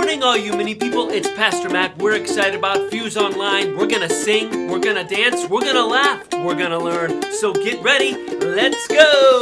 morning, all you mini people. It's Pastor Mac. We're excited about FUSEonline. We're gonna sing, we're gonna dance, we're gonna laugh, we're gonna learn. So get ready, let's go!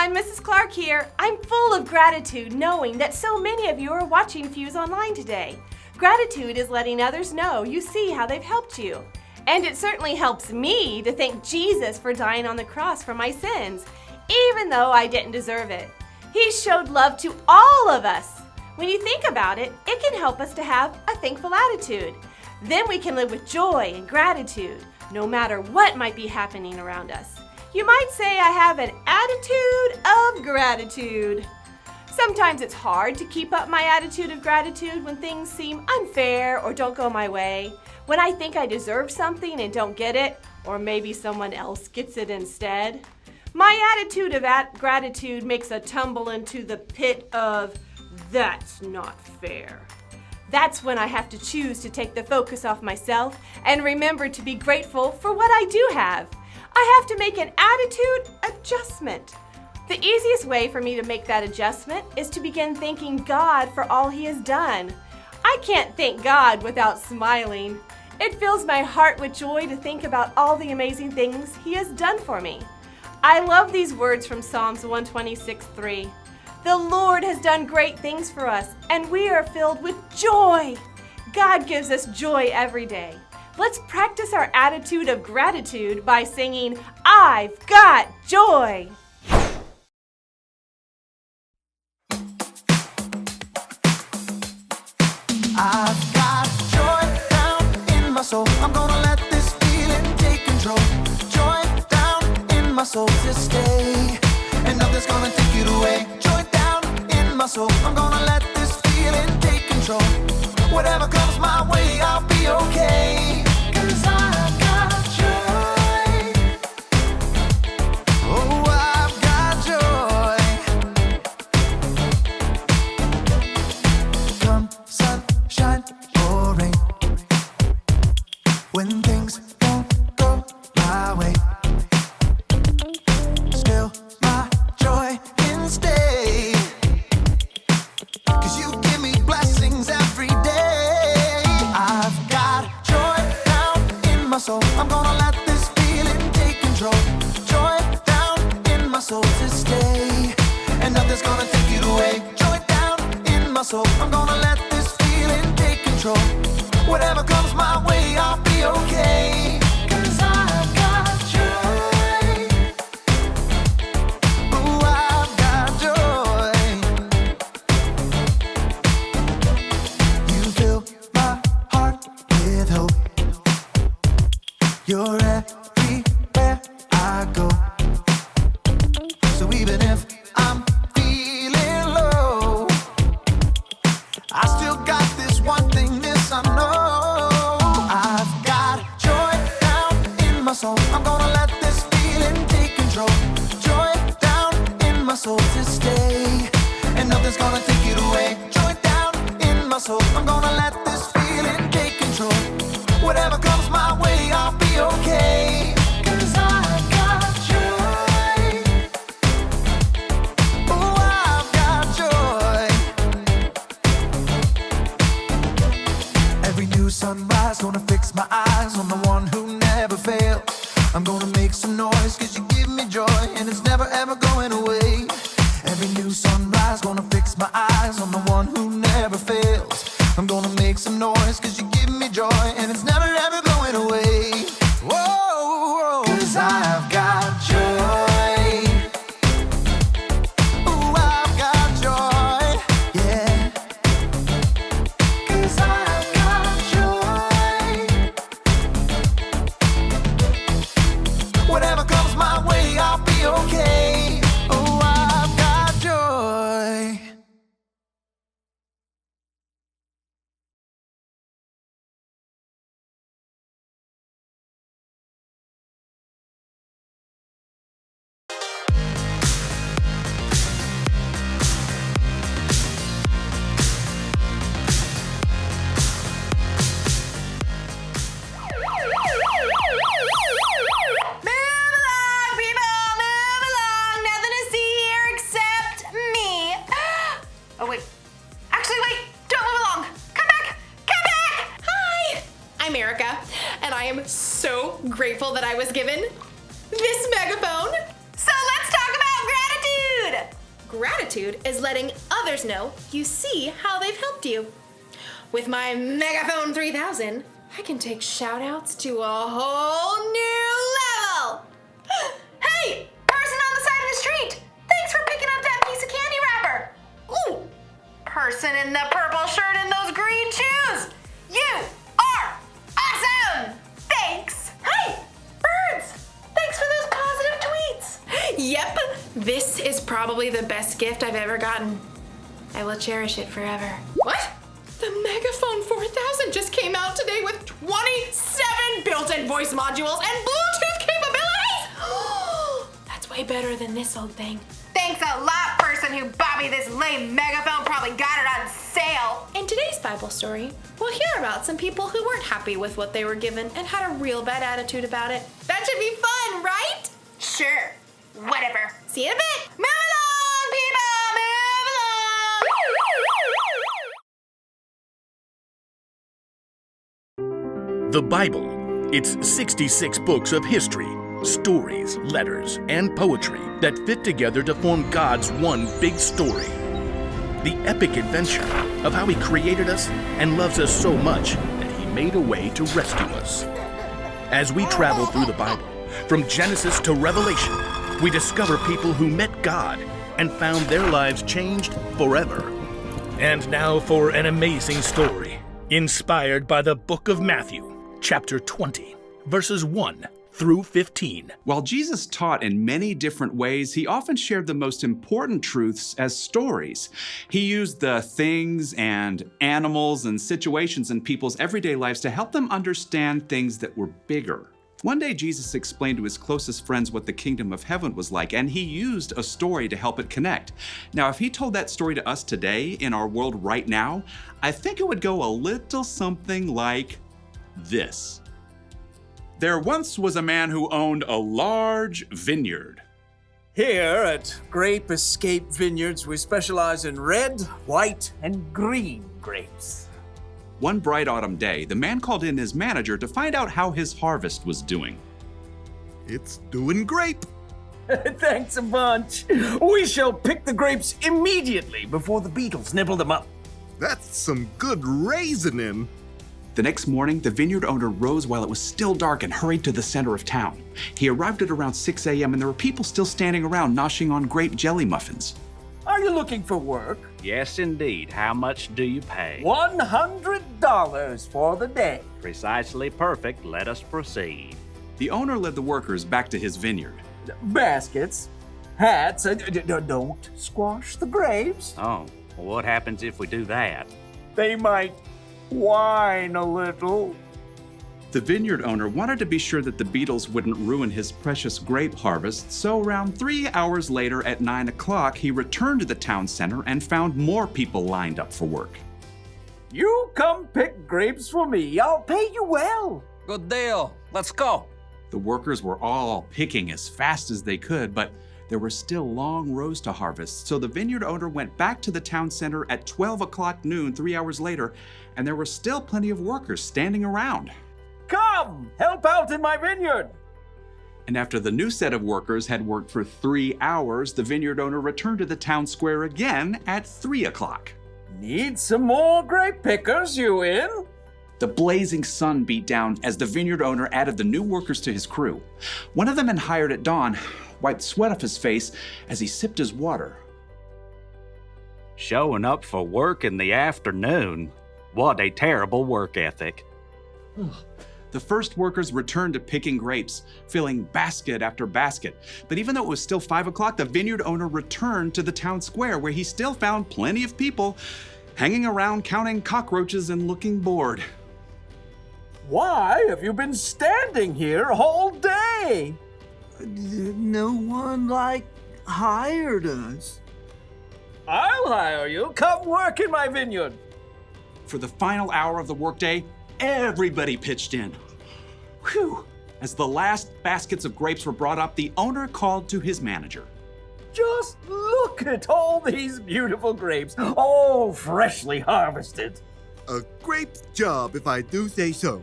Mrs. Clark here. I'm full of gratitude knowing that so many of you are watching FUSEonline today. Gratitude is letting others know you see how they've helped you. And it certainly helps me to thank Jesus for dying on the cross for my sins, even though I didn't deserve it. He showed love to all of us. When you think about it, it can help us to have a thankful attitude. Then we can live with joy and gratitude, no matter what might be happening around us. You might say I have an attitude of gratitude. Sometimes it's hard to keep up my attitude of gratitude when things seem unfair or don't go my way, when I think I deserve something and don't get it, or maybe someone else gets it instead. My attitude of gratitude makes a tumble into the pit of, that's not fair. That's when I have to choose to take the focus off myself and remember to be grateful for what I do have. I have to make an attitude adjustment. The easiest way for me to make that adjustment is to begin thanking God for all He has done. I can't thank God without smiling. It fills my heart with joy to think about all the amazing things He has done for me. I love these words from Psalms 126:3. The Lord has done great things for us, and we are filled with joy. God gives us joy every day. Let's practice our attitude of gratitude by singing, I've got joy. I've got joy down in my soul. I'm gonna let this feeling take control. Joy down in my soul to stay, and nothing's gonna take it away. Joy down in my soul. I'm gonna let this feeling take control. Whatever comes my way, I'll be okay. 'Cause I've got joy. Oh, I've got joy. Come sunshine or rain, when things don't go my way, still my joy can stay. 'Cause you give me blessings every day. I've got joy down in my soul. I'm gonna let this feeling take control. Joy down in my soul to stay, and nothing's gonna take it away. Joy down in my soul. I'm gonna let this feeling take control. Whatever comes my way, I'll be okay. 'Cause I've got joy. Oh, I've got joy. You fill my heart with hope. You're everywhere I go. So even if I'm feeling low, I still got this one thing, this I know. I've got joy down in my soul. I'm gonna let this feeling take control. Joy down in my soul to stay, and nothing's gonna take it away. Joy down in my soul. I'm gonna let this feeling take control. Whatever comes my way, I'll be okay. 'Cause I've got joy. Oh, I've got joy. Every new sunrise gonna fix my eyes on the one who never fails. I'm gonna make some noise 'cause you give me joy, and it's never ever going away. Every new sunrise gonna fix my eyes on the one who never fails. I'm gonna make some noise 'cause you give me joy, and it's never ever going away. Whoa, 'cause I've got joy. Ooh, I've got joy, yeah. 'Cause I've got joy. Whatever comes my way, I'll be okay. And I am so grateful that I was given this megaphone. So let's talk about gratitude! Gratitude is letting others know you see how they've helped you. With my Megaphone 3000, I can take shout-outs to a whole new level. Hey, person on the side of the street! Thanks for picking up that piece of candy wrapper! Ooh! Person in the purple shirt and those green shoes! You are awesome! Thanks! Hey, birds! Thanks for those positive tweets! Yep, this is probably the best gift I've ever gotten. I will cherish it forever. What? The Megaphone 4000 just came out today with 27 built-in voice modules and Bluetooth capabilities! That's way better than this old thing. Thanks a lot, person who bought me this lame megaphone. Probably got it on sale. In today's Bible story, we'll hear about some people who weren't happy with what they were given and had a real bad attitude about it. That should be fun, right? Sure. Whatever. See you in a bit. Move along, people! Move along! The Bible. It's 66 books of history, stories, letters, and poetry that fit together to form God's one big story. The epic adventure of how He created us and loves us so much that He made a way to rescue us. As we travel through the Bible, from Genesis to Revelation, we discover people who met God and found their lives changed forever. And now for an amazing story, inspired by the book of Matthew, chapter 20, verses 1 through 15. While Jesus taught in many different ways, He often shared the most important truths as stories. He used the things and animals and situations in people's everyday lives to help them understand things that were bigger. One day, Jesus explained to His closest friends what the kingdom of heaven was like, and He used a story to help it connect. Now, if He told that story to us today in our world right now, I think it would go a little something like this. There once was a man who owned a large vineyard. Here at Grape Escape Vineyards, we specialize in red, white, and green grapes. One bright autumn day, the man called in his manager to find out how his harvest was doing. It's doing great. Thanks a bunch. We shall pick the grapes immediately before the beetles nibble them up. That's some good reasoning. The next morning, the vineyard owner rose while it was still dark and hurried to the center of town. He arrived at around 6 a.m. and there were people still standing around noshing on grape jelly muffins. Are you looking for work? Yes, indeed. How much do you pay? $100 for the day. Precisely perfect. Let us proceed. The owner led the workers back to his vineyard. Baskets, hats, don't squash the grapes. Oh, well, what happens if we do that? They might whine a little. The vineyard owner wanted to be sure that the beetles wouldn't ruin his precious grape harvest, so around 3 hours later at 9 o'clock, he returned to the town center and found more people lined up for work. You come pick grapes for me. I'll pay you well. Good deal. Let's go. The workers were all picking as fast as they could, but there were still long rows to harvest, so the vineyard owner went back to the town center at 12 o'clock noon 3 hours later, and there were still plenty of workers standing around. Come, help out in my vineyard. And after the new set of workers had worked for 3 hours, the vineyard owner returned to the town square again at 3 o'clock. Need some more grape pickers, you in? The blazing sun beat down as the vineyard owner added the new workers to his crew. One of the men hired at dawn wiped sweat off his face as he sipped his water. Showing up for work in the afternoon. What a terrible work ethic. The first workers returned to picking grapes, filling basket after basket. But even though it was still 5 o'clock, the vineyard owner returned to the town square where he still found plenty of people hanging around counting cockroaches and looking bored. Why have you been standing here all day? No one, hired us. I'll hire you. Come work in my vineyard. For the final hour of the workday, everybody pitched in. Whew! As the last baskets of grapes were brought up, the owner called to his manager. Just look at all these beautiful grapes, all freshly harvested. A great job, if I do say so.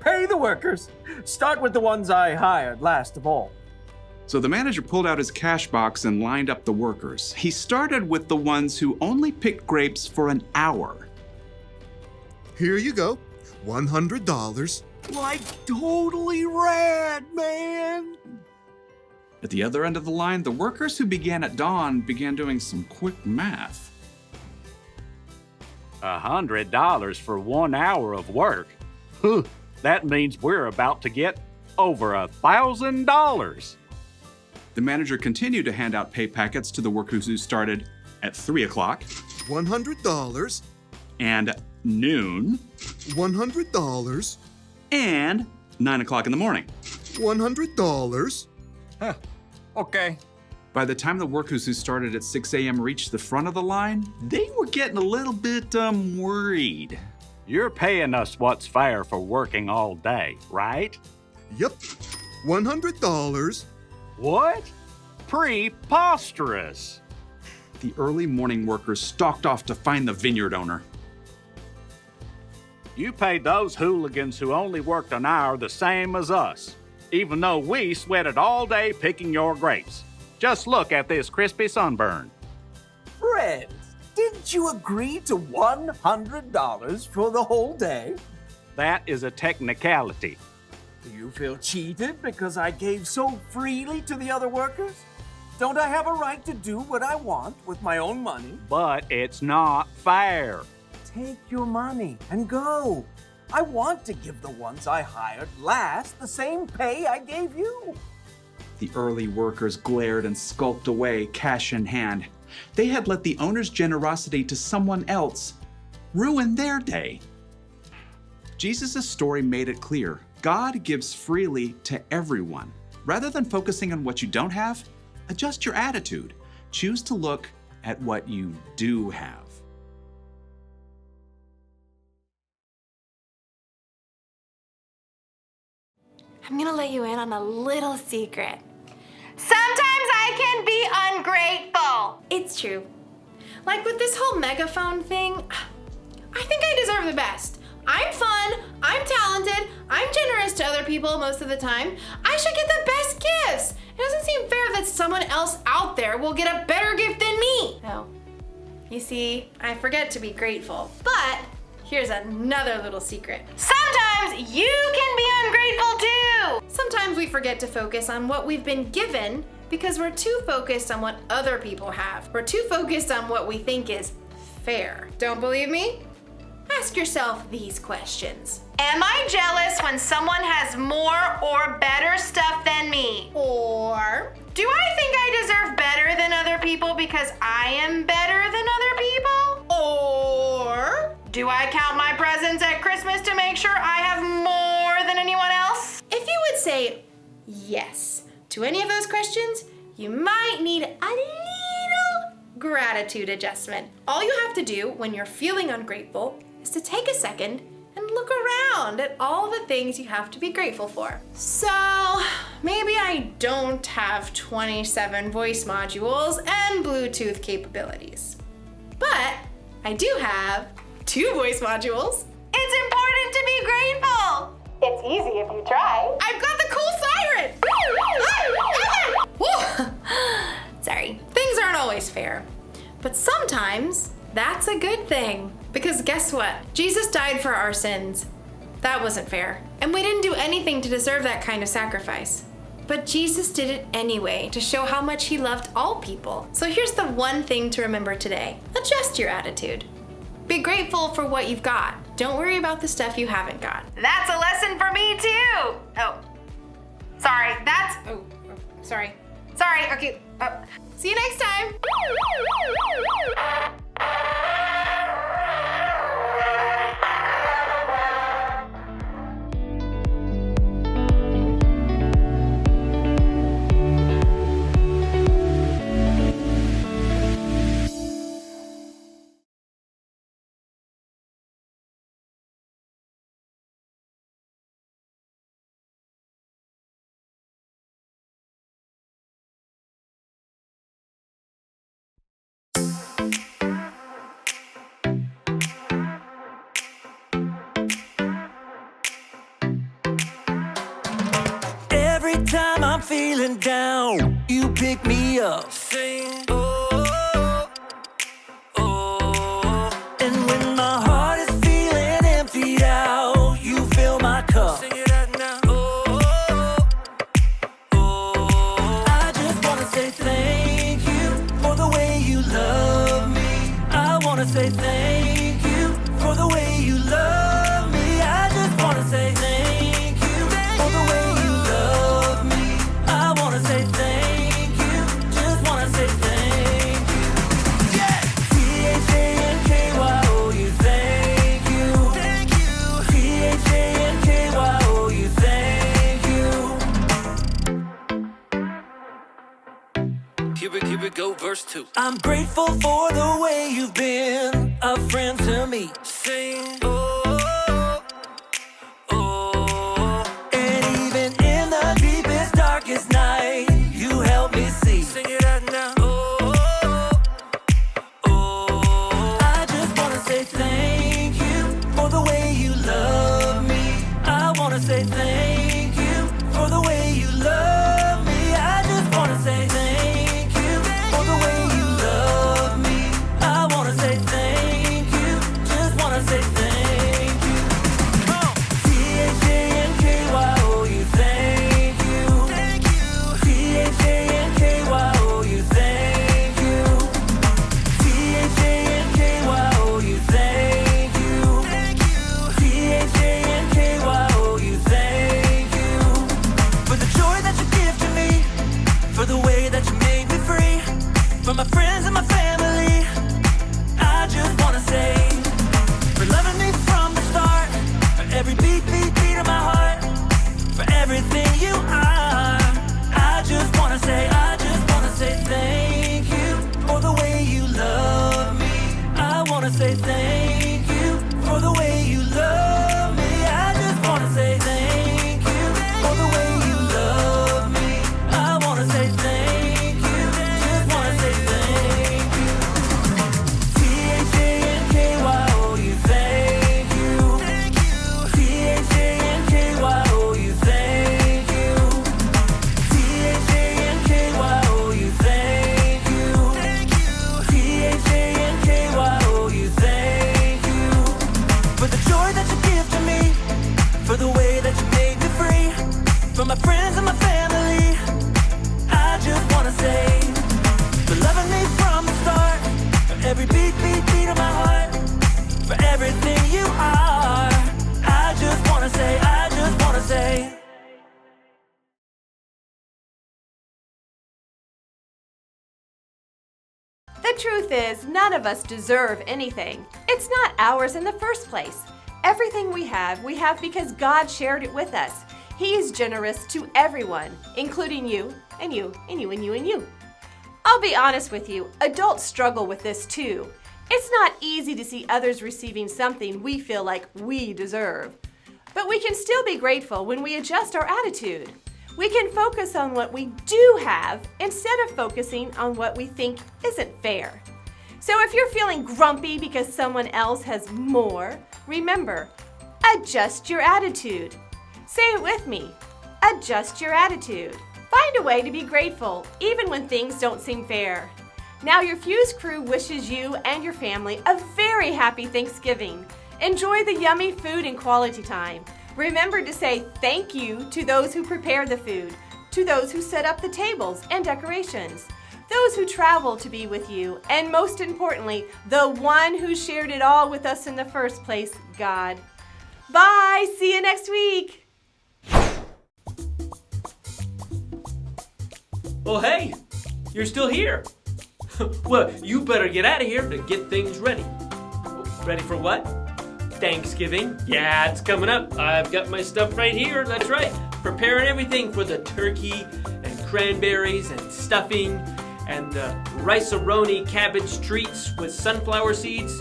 Pay the workers. Start with the ones I hired last of all. So the manager pulled out his cash box and lined up the workers. He started with the ones who only picked grapes for an hour. Here you go. $100. Like totally rad, man. At the other end of the line, the workers who began at dawn began doing some quick math. $100 for 1 hour of work? Huh, that means we're about to get over $1,000. The manager continued to hand out pay packets to the workers who started at 3 o'clock. $100. And noon. $100. And 9 o'clock in the morning. $100. Huh. Okay. By the time the workers who started at 6 a.m. reached the front of the line, they were getting a little bit worried. You're paying us what's fair for working all day, right? Yep. $100. What? Preposterous. The early morning workers stalked off to find the vineyard owner. You paid those hooligans who only worked an hour the same as us, even though we sweated all day picking your grapes. Just look at this crispy sunburn. Friends, didn't you agree to $100 for the whole day? That is a technicality. Do you feel cheated because I gave so freely to the other workers? Don't I have a right to do what I want with my own money? But it's not fair. Take your money and go. I want to give the ones I hired last the same pay I gave you. The early workers glared and skulked away, cash in hand. They had let the owner's generosity to someone else ruin their day. Jesus' story made it clear. God gives freely to everyone. Rather than focusing on what you don't have, adjust your attitude. Choose to look at what you do have. I'm gonna let you in on a little secret. Sometimes I can be ungrateful. It's true. Like with this whole megaphone thing, I think I deserve the best. I'm fun, I'm talented, I'm generous to other people most of the time. I should get the best gifts. It doesn't seem fair that someone else out there will get a better gift than me. No. You see, I forget to be grateful. But here's another little secret. Sometimes you can be ungrateful too. Sometimes we forget to focus on what we've been given because we're too focused on what other people have. We're too focused on what we think is fair. Don't believe me? Ask yourself these questions. Am I jealous when someone has more or better stuff than me? Or do I think I deserve better than other people because I am better than other people? Or do I count my presents at Christmas to make sure I have more than anyone else? If you would say yes to any of those questions, you might need a little gratitude adjustment. All you have to do when you're feeling ungrateful is to take a second and look around at all the things you have to be grateful for. So maybe I don't have 27 voice modules and Bluetooth capabilities, but I do have 2 voice modules. It's important to be grateful. It's easy if you try. I've got the cool siren. Sorry, things aren't always fair, but sometimes that's a good thing. Because guess what? Jesus died for our sins. That wasn't fair. And we didn't do anything to deserve that kind of sacrifice. But Jesus did it anyway to show how much he loved all people. So here's the one thing to remember today. Adjust your attitude. Be grateful for what you've got. Don't worry about the stuff you haven't got. That's a lesson for me too. Oh, sorry, sorry. Sorry, okay. See you next time. feeling down, you pick me up. Sing, oh, oh. And when my heart is feeling emptied out, you fill my cup. Sing it out now. Oh, oh. I just wanna say thank you for the way you love me. I wanna say thank you for the way you love me. I just wanna say thank you for the way you love me. I wanna say thank you, just wanna say thank you. Yeah! T-H-A-N-K-Y-O-U, thank you. Thank you. T-H-A-N-K-Y-O-U, thank you. Here we go, verse 2. I'm grateful for the way you've been a friend to me. Sing, oh, oh. And even in the deepest, darkest night, you help me see. Sing it out now. Oh, oh. I just wanna say thank you for the way you love me. I wanna say thank you for the way you love me. I just wanna say thank you for the way you love me. I wanna say thank you, just wanna say thank you. T-H-A-N-K-Y-O-U, thank you. Thank you. T-H-A-N-K-Y-O-U, thank you. T-H-A-N-K-Y-O-U, thank you. Thank you. T-H-A-N-K-Y-O-U, thank you. For the joy that you give to me, for the way that you made me free, for my friends and my family, I just wanna say, for loving me from the start, for every beat of my heart, for everything you are. I just wanna say thank you for the way you love me. I wanna say thank you for the way you love me. I just wanna say thank you for the way you love me. I wanna say thank you, just wanna say thank you. T-H-A-N-K-Y-O-U, thank you. Thank you. T-H-A-N-K-Y-O-U, thank you. T-H-A-N-K-Y-O-U, thank you. Thank you. T-H-A-N-K-Y-O-U, thank you. For the joy that you give to me, for the way that you made me free, for my friends and my family, I just wanna say, for loving me from the start, for every beat of my heart, for everything you are. I just wanna say. The truth is, none of us deserve anything. It's not ours in the first place. Everything we have because God shared it with us. He is generous to everyone, including you, and you, and you, and you, and you. I'll be honest with you, adults struggle with this too. It's not easy to see others receiving something we feel like we deserve. But we can still be grateful when we adjust our attitude. We can focus on what we do have instead of focusing on what we think isn't fair. So if you're feeling grumpy because someone else has more, remember, adjust your attitude. Say it with me, adjust your attitude. Find a way to be grateful, even when things don't seem fair. Now your Fuse crew wishes you and your family a very happy Thanksgiving. Enjoy the yummy food and quality time. Remember to say thank you to those who prepare the food, to those who set up the tables and decorations, those who travel to be with you, and most importantly, the one who shared it all with us in the first place, God. Bye! See you next week! Well, hey, you're still here. Well, you better get out of here to get things ready. Ready for what? Thanksgiving. Yeah, it's coming up. I've got my stuff right here. That's right. Preparing everything for the turkey and cranberries and stuffing and the rice-a-roni cabbage treats with sunflower seeds.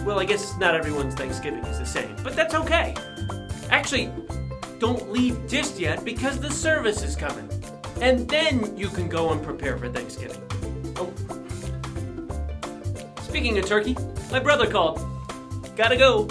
Well, I guess not everyone's Thanksgiving is the same, but that's okay. Actually, don't leave just yet because the service is coming. And then you can go and prepare for Thanksgiving. Oh. Speaking of turkey, my brother called. Gotta go.